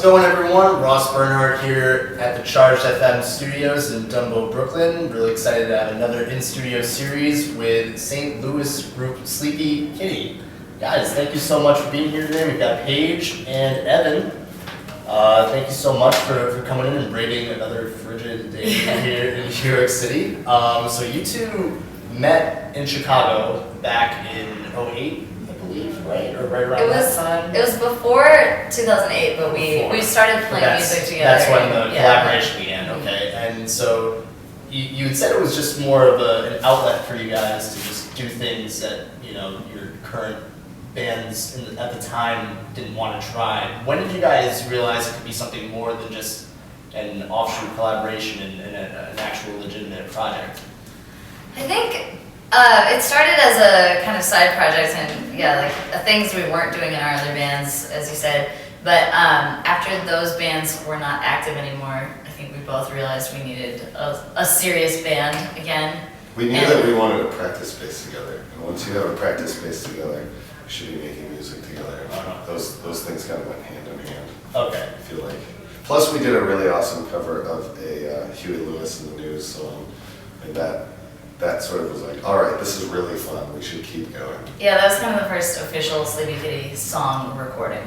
going, everyone? Ross Bernhardt here at the CHARGED.fm studios in Dumbo, Brooklyn. Really excited to have another in-studio series with St. Louis group Sleepy Kitty. Guys, thank you so much for being here today. We've got Paige and Evan. Thank you so much for coming in and braving another frigid day here in New York City. So you two met in Chicago back in '08. Right? Or right around that time? It was before 2008, but we started playing music together. That's when the collaboration began, okay. And so you had said it was just more of an outlet for you guys to just do things that, you know, your current bands at the time didn't want to try. When did you guys realize it could be something more than just an offshoot collaboration and an actual legitimate project? I think it started as a kind of side project and things we weren't doing in our other bands, as you said. But after those bands were not active anymore, I think we both realized we needed a serious band again. We knew that we wanted a practice space together. And once you have a practice space together, you should be making music together. Those things kind of went hand in hand. Okay. I feel like. Plus, we did a really awesome cover of a Huey Lewis and the News song, and that sort of was like, all right, this is really fun. We should keep going. Yeah, that was kind of the first official Sleepy Kitty song recording,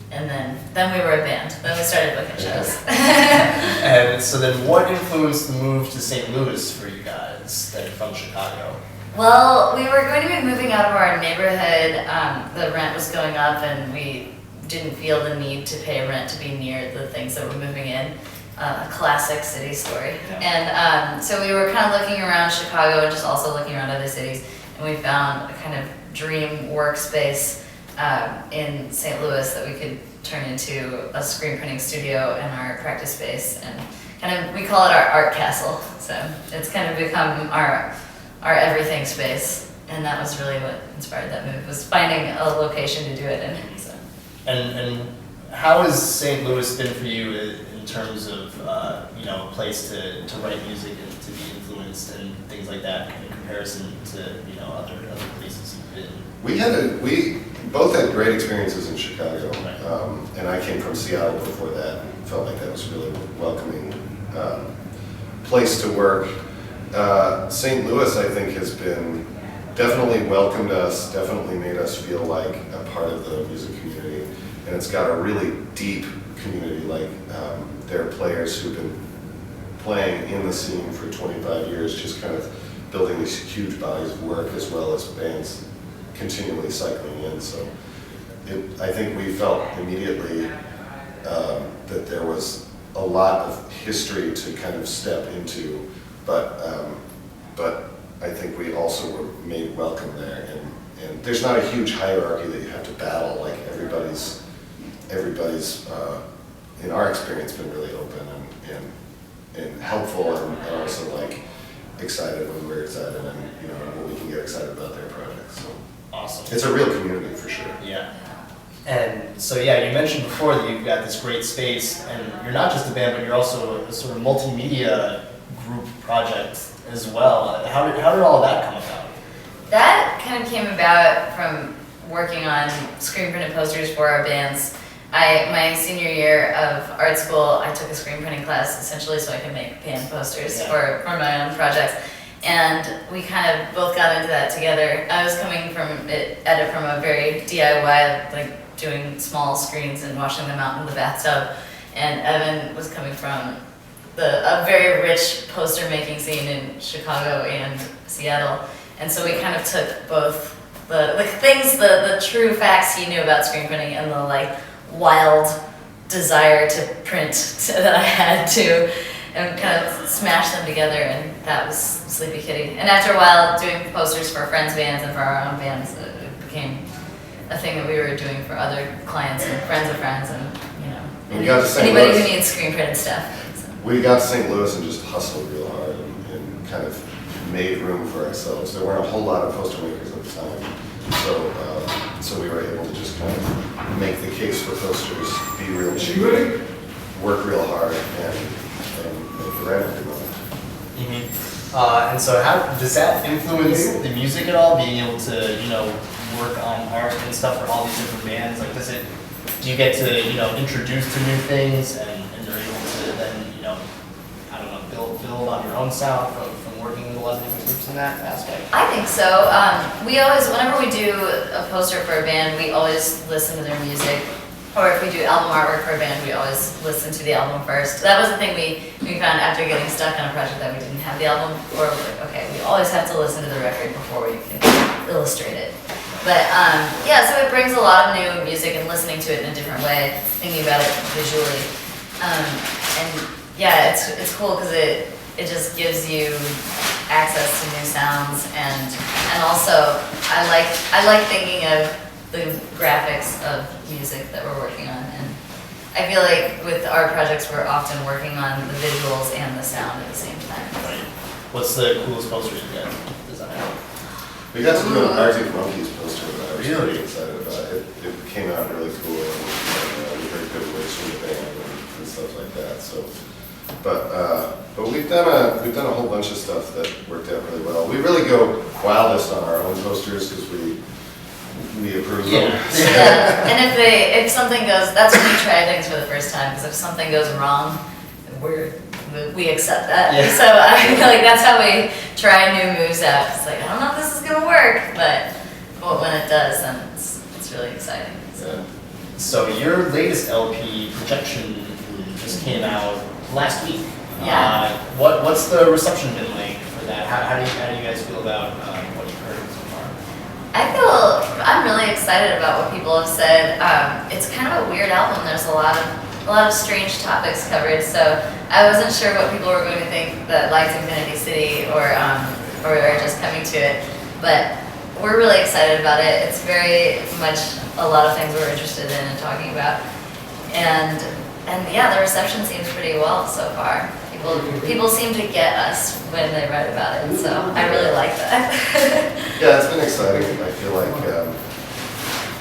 and then we were a band. Then we started booking shows. And so then, what influenced the move to St. Louis for you guys then from Chicago? Well, we were going to be moving out of our neighborhood. The rent was going up, and we didn't feel the need to pay rent to be near the things that were moving in. A classic city story. Yeah. And so we were kind of looking around Chicago and just also looking around other cities, and we found a kind of dream workspace in St. Louis that we could turn into a screen printing studio and our practice space, and kind of we call it our art castle. So it's kind of become our everything space, and that was really what inspired that move, was finding a location to do it in. So. And how has St. Louis been for you in terms of a place to write music and to be influenced and things like that in comparison to other places you've been? We both had great experiences in Chicago, right. And I came from Seattle before that. And felt like that was a really welcoming place to work. St. Louis, I think, has been definitely welcomed us, definitely made us feel like a part of the music community, and it's got a really deep community. Like there are players who've been playing in the scene for 25 years, just kind of building these huge bodies of work, as well as bands continually cycling in. So I think we felt immediately that there was a lot of history to kind of step into, but I think we also were made welcome there, and there's not a huge hierarchy that you have to battle. Like everybody's in our experience been really open and helpful, and also like excited when we're excited, and when we can get excited about their projects. So Awesome. it's a real community for sure. Yeah. And so you mentioned before that you've got this great space, and you're not just a band, but you're also a sort of multimedia group project as well. How did all of that come about? That kind of came about from working on screen printed posters for our bands. My senior year of art school, I took a screen printing class essentially so I could make band posters for my own projects. And we kind of both got into that together. I was coming at it from a very DIY, like doing small screens and washing them out in the bathtub. And Evan was coming from a very rich poster making scene in Chicago and Seattle. And so we kind of took both the things, the true facts he knew about screen printing, and the like wild desire to print that I had to, and kind of smash them together, and that was Sleepy Kitty. And after a while, doing posters for friends' bands and for our own bands, it became a thing that we were doing for other clients and friends of friends, and anybody who needs screen printed stuff. So. We got to St. Louis and just hustled real hard and kind of made room for ourselves. There weren't a whole lot of poster makers at the time, so we were able to just kind of make the case for posters, be real cheap, work real hard, and make the revenue go. Mm-hmm. And so how does that influence the music at all, being able to work on art and stuff for all these different bands? Like, does it do you get to, introduce to new things and you're able to then, I don't know, build on your own sound from working with a lot of different groups in that aspect? I think so. We always, whenever we do a poster for a band, we always listen to their music. Or if we do album artwork for a band, we always listen to the album first. That was the thing we found after getting stuck on a project that we didn't have the album, or we're like, okay, we always have to listen to the record before we can illustrate it. But yeah, so it brings a lot of new music and listening to it in a different way, thinking about it visually. And yeah, it's cool because it just gives you access to new sounds, and also I like thinking of the graphics of music that we're working on, and I feel like with our projects we're often working on the visuals and the sound at the same time. Right. What's the coolest poster you guys designed? We got to do an Arctic Monkeys poster that I was Really? really excited about. It came out really cool, and we heard good words from the band and stuff like that. So, but we've done a whole bunch of stuff that worked out really well. We really go wildest on our own posters because we approve them. Yeah, and if something goes, that's when we try things for the first time, because if something goes wrong, we accept that. Yeah. So I feel like that's how we try new moves out. It's like, I don't know if this is gonna work, but when it does, then it's really exciting. Yeah. So your latest LP, Projection, just came out last week. Yeah. What's the reception been like for that? How do you guys feel about what you've heard so far? I'm really excited about what people have said. It's kind of a weird album. There's a lot of strange topics covered, so I wasn't sure what people were going to think that liked Infinity City or are just coming to it. But we're really excited about it. It's very much a lot of things we're interested in and talking about. And yeah, the reception seems pretty well so far. People seem to get us when they write about it, so I really like that. Yeah, it's been exciting. I feel like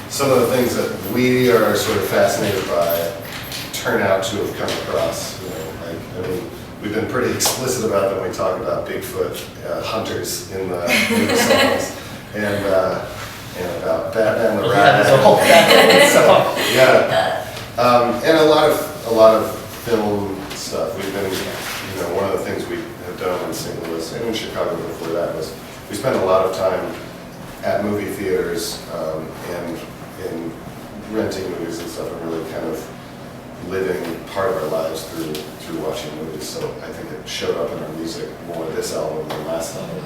some of the things that we are sort of fascinated by turn out to have come across. I mean, we've been pretty explicit about them when we talk about Bigfoot hunters in the songs, and about Batman the Rat. There's a whole Batman song. Yeah, and a lot of film stuff. We've been, one of the things we have done in St. Louis and in Chicago before that was we spent a lot of time at movie theaters and in renting movies and stuff, and really kind of living part of our lives through watching movies. So I think it showed up in our music more this album than last album,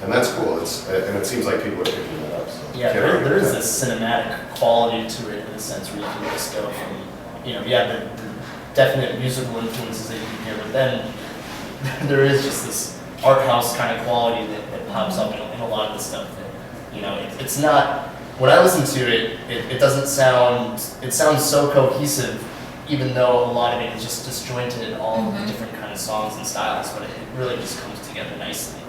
and that's cool. And it seems like people are picking that up. So Yeah, there is this cinematic quality to it in a sense where you can just go from, the definite musical influences that you can hear, but then there is just this art house kind of quality that pops up in a lot of the stuff that, it's not, when I listen to it, it doesn't sound, it sounds so cohesive, even though a lot of it is just disjointed in all of the different kind of songs and styles, but it really just comes together nicely.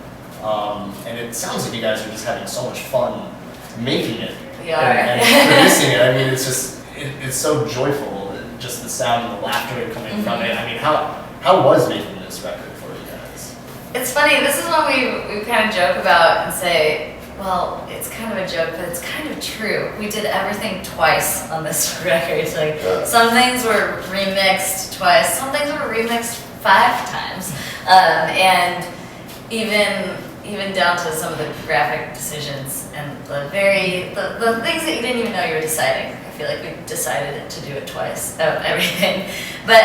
And it sounds like you guys are just having so much fun making it. We are. And producing it. I mean, it's just, it's so joyful, just the sound and the laughter coming from it. I mean, how was making this record for you guys? It's funny, this is what we kind of joke about and say, well, it's kind of a joke, but it's kind of true. We did everything twice on this record. Like, some things were remixed twice, some things were remixed 5 times. And even down to some of the graphic decisions and the things that you didn't even know you were deciding. I feel like we decided to do it twice of everything. But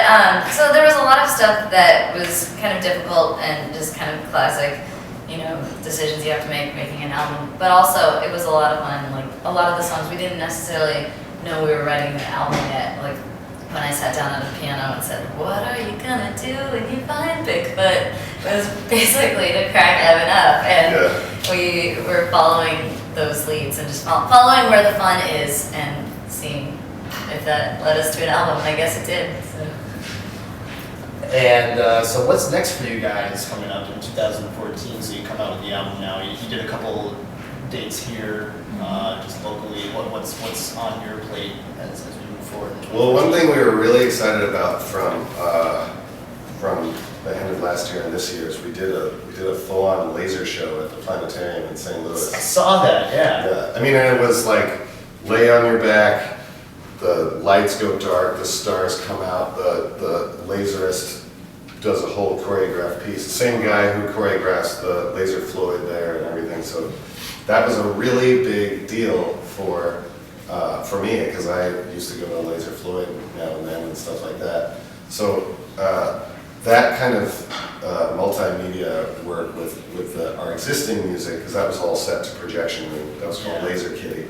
so there was a lot of stuff that was kind of difficult and just kind of classic, decisions you have to make making an album. But also it was a lot of fun. Like a lot of the songs we didn't necessarily know we were writing an album yet. Like when I sat down at the piano and said, "What are you gonna do when you find Bigfoot?" It was basically to crack Evan up, and we were following those leads and just following where the fun is and seeing if that led us to an album. I guess it did. So. And so what's next for you guys coming up in 2014? So you come out with the album now. You did a couple dates here, just locally. What's on your plate as we move forward? Well, one thing we were really excited about from the end of last year and this year is we did a full-on laser show at the Planetarium in St. Louis. I saw that. Yeah. Yeah. I mean, and it was like lay on your back, the lights go dark, the stars come out, the laserist does a whole choreographed piece. The same guy who choreographs the laser Floyd there and everything. So that was a really big deal for me, because I used to go to Laser Floyd now and then and stuff like that. So that kind of multimedia work with our existing music, because that was all set to projection room. That was called Laser Kitty.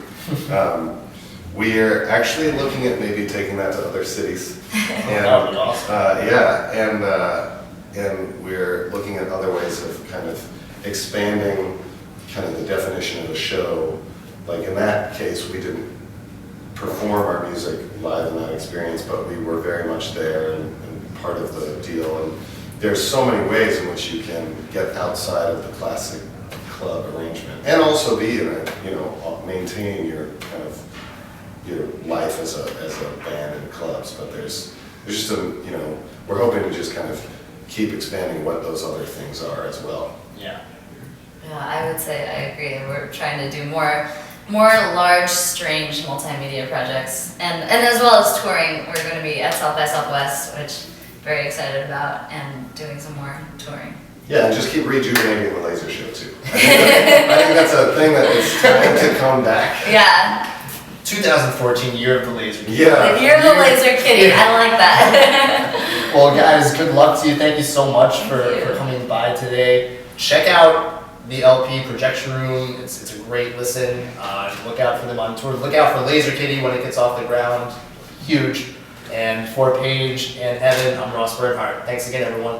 We're actually looking at maybe taking that to other cities. And, that would be awesome. and we're looking at other ways of kind of expanding kind of the definition of a show. Like in that case, we didn't perform our music live in that experience, but we were very much there and part of the deal. And there's so many ways in which you can get outside of the classic club arrangement, and also be in a, maintain your kind of your life as a band in clubs. But there's just we're hoping to just kind of keep expanding what those other things are as well. Yeah. Yeah, I would say I agree. We're trying to do more large, strange multimedia projects, and as well as touring. We're going to be at South by Southwest, which I'm very excited about, and doing some more touring. Yeah, and just keep rejuvenating the laser show too. I think that's a thing that is time to come back. Yeah. 2014, Year of the Laser Kitty. Yeah. The Year of the Laser Kitty. I like that. Well, guys, good luck to you. Thank you so much for coming by today. Check out the LP Projection Room. It's a great listen. Look out for them on tour. Look out for Laser Kitty when it gets off the ground. Huge. And for Paige and Evan, I'm Ross Bernhardt. Thanks again, everyone.